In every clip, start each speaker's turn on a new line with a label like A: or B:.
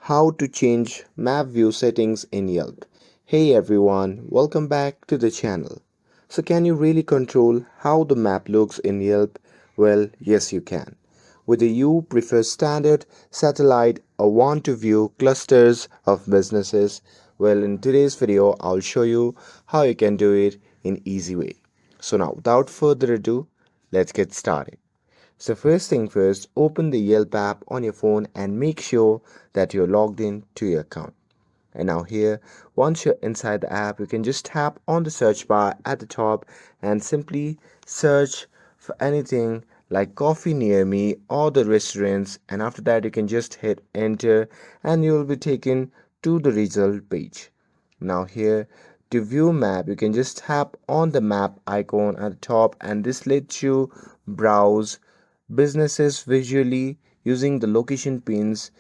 A: How to change map view settings in Yelp. Hey everyone, welcome back to the channel. So can you really control how the map looks in Yelp? Well, yes you can. Whether you prefer standard, satellite or want to view clusters of businesses, well in today's video I'll show you how you can do it in easy way. So now without further ado, let's get started. So first thing first, open the Yelp app on your phone and make sure that you're logged in to your account. And now here, once you're inside the app, you can just tap on the search bar at the top and simply search for anything like coffee near me or the restaurants, and after that you can just hit enter and you will be taken to the result page. Now here, to view map, you can just tap on the map icon at the top and this lets you browse businesses visually using the location pins.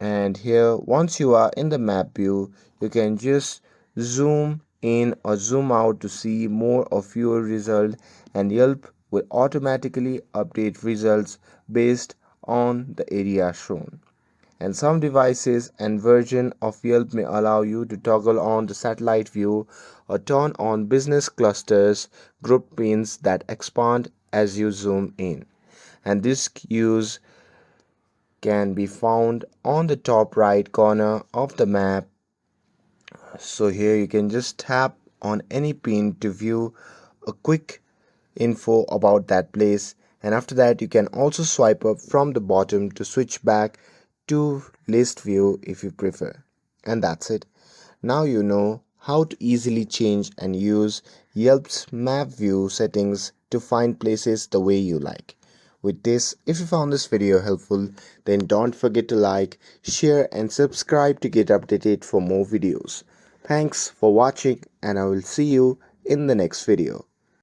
A: And here, once you are in the map view, you can just zoom in or zoom out to see more of your result, and Yelp will automatically update results based on the area shown. And some devices and version of Yelp may allow you to toggle on the satellite view or turn on business clusters group pins that expand as you zoom in. And this use can be found on the top right corner of the map. So here you can just tap on any pin to view a quick info about that place, and after that you can also swipe up from the bottom to switch back to list view if you prefer. And that's it. Now you know how to easily change and use Yelp's map view settings to find places the way you like. With this, if you found this video helpful, then don't forget to like, share and subscribe to get updated for more videos. Thanks for watching and I will see you in the next video.